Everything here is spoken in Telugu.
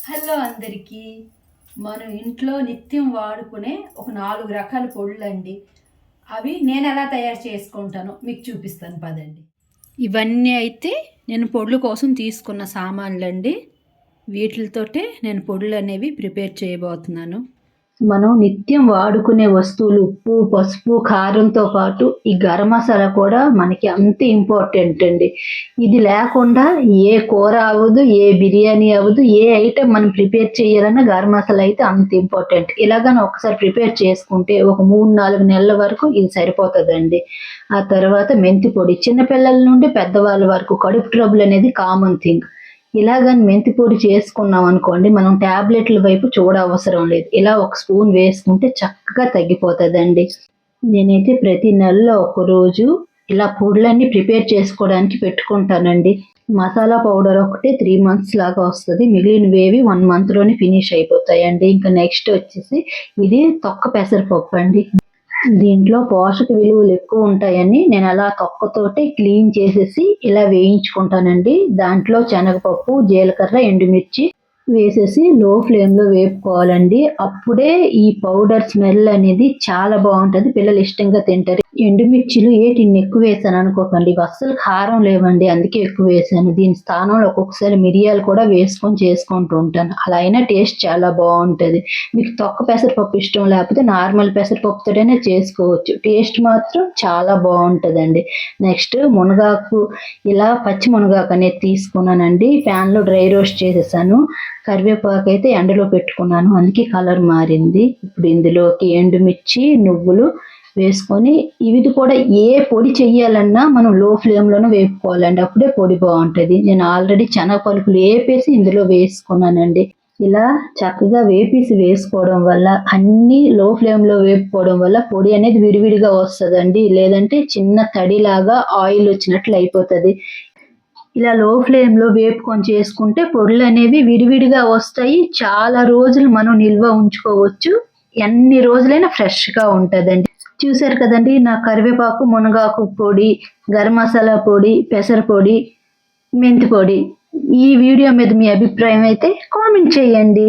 హలో అందరికీ. మనం ఇంట్లో నిత్యం వాడుకునే ఒక 4 రకాల పొడులండి. అవి నేను ఎలా తయారు చేసుకుంటానో మీకు చూపిస్తాను పదండి. ఇవన్నీ అయితే నేను పొడుల కోసం తీసుకున్న సామాన్లండి. వీటితోటే నేను పొడులు అనేవి ప్రిపేర్ చేయబోతున్నాను. మనం నిత్యం వాడుకునే వస్తువులు ఉప్పు, పసుపు, కారంతో పాటు ఈ గరం మసాలా కూడా మనకి అంత ఇంపార్టెంట్ అండి. ఇది లేకుండా ఏ కూర అవ్వదు, ఏ బిర్యానీ అవ్వదు, ఏ ఐటెం మనం ప్రిపేర్ చేయాలన్నా గరం మసాలా అయితే అంత ఇంపార్టెంట్. ఇలాగని ఒకసారి ప్రిపేర్ చేసుకుంటే ఒక 3-4 నెలల వరకు ఇది సరిపోతుందండి. ఆ తర్వాత మెంతి పొడి, చిన్నపిల్లల నుండి పెద్దవాళ్ళ వరకు కడుపు ట్రబుల్ అనేది కామన్ థింగ్. ఇలాగని మెంతి పొడి చేసుకున్నాం అనుకోండి, మనం టాబ్లెట్ల వైపు చూడవసరం లేదు. ఇలా ఒక స్పూన్ వేసుకుంటే చక్కగా తగ్గిపోతుందండి. నేనైతే ప్రతి నెలలో ఒకరోజు ఇలా పొడులన్నీ ప్రిపేర్ చేసుకోవడానికి పెట్టుకుంటానండి. మసాలా పౌడర్ ఒకటి 3 మంత్స్ లాగా వస్తుంది. మిగిలినవేవి 1 మంత్లోనే ఫినిష్ అయిపోతాయండి. ఇంకా నెక్స్ట్ వచ్చేసి ఇది తొక్క పెసరపప్పు అండి. దీంట్లో పోషక విలువలు ఎక్కువ ఉంటాయని నేను అలా తొక్కతోటి క్లీన్ చేసేసి ఇలా వేయించుకుంటానండి. దాంట్లో శనగపప్పు, జీలకర్ర, ఎండుమిర్చి వేసేసి లో ఫ్లేమ్లో వేపుకోవాలండి. అప్పుడే ఈ పౌడర్ స్మెల్ అనేది చాలా బాగుంటుంది, పిల్లలు ఇష్టంగా తింటారు. ఎండుమిర్చిలు ఇన్ని ఎక్కువ వేసాను అనుకోకండి, ఇవి అస్సలు కారం లేవండి, అందుకే ఎక్కువ వేసాను. దీని స్థానంలో ఒక్కొక్కసారి మిరియాలు కూడా వేసుకొని చేసుకుంటూ ఉంటాను. అలా అయినా టేస్ట్ చాలా బాగుంటుంది. మీకు తొక్క పెసరపప్పు ఇష్టం లేకపోతే నార్మల్ పెసరపప్పుతోనే చేసుకోవచ్చు. టేస్ట్ మాత్రం చాలా బాగుంటుందండి. నెక్స్ట్ మునగాకు, ఇలా పచ్చి మునగాకు అనేది తీసుకున్నానండి. ప్యాన్లో డ్రై రోస్ట్ చేసేసాను. కరివేపాకు అయితే ఎండలో పెట్టుకున్నాను, అందుకే కలర్ మారింది. ఇప్పుడు ఇందులోకి ఎండుమిర్చి, నువ్వులు వేసుకొని ఇది కూడా ఏ పొడి చెయ్యాలన్నా మనం లో ఫ్లేమ్లోనే వేపుకోవాలండి, అప్పుడే పొడి బాగుంటుంది. నేను ఆల్రెడీ శనగ పలుకులు వేపేసి ఇందులో వేసుకున్నానండి. ఇలా చక్కగా వేపేసి వేసుకోవడం వల్ల, అన్నీ లో ఫ్లేమ్లో వేపుకోవడం వల్ల పొడి అనేది విడివిడిగా వస్తుందండి. లేదంటే చిన్న తడిలాగా ఆయిల్ వచ్చినట్లు అయిపోతుంది. ఇలా లో ఫ్లేమ్లో వేపుకొని చేసుకుంటే పొడులు అనేవి విడివిడిగా వస్తాయి. చాలా రోజులు మనం నిల్వ ఉంచుకోవచ్చు. ఎన్ని రోజులైనా ఫ్రెష్గా ఉంటుందండి. చూసారు కదండి, నా కరివేపాకు, మునగాకు పొడి, గరం మసాలా పొడి, పెసర పొడి, మెంతి పొడి. ఈ వీడియో మీద మీ అభిప్రాయం అయితే కామెంట్ చేయండి.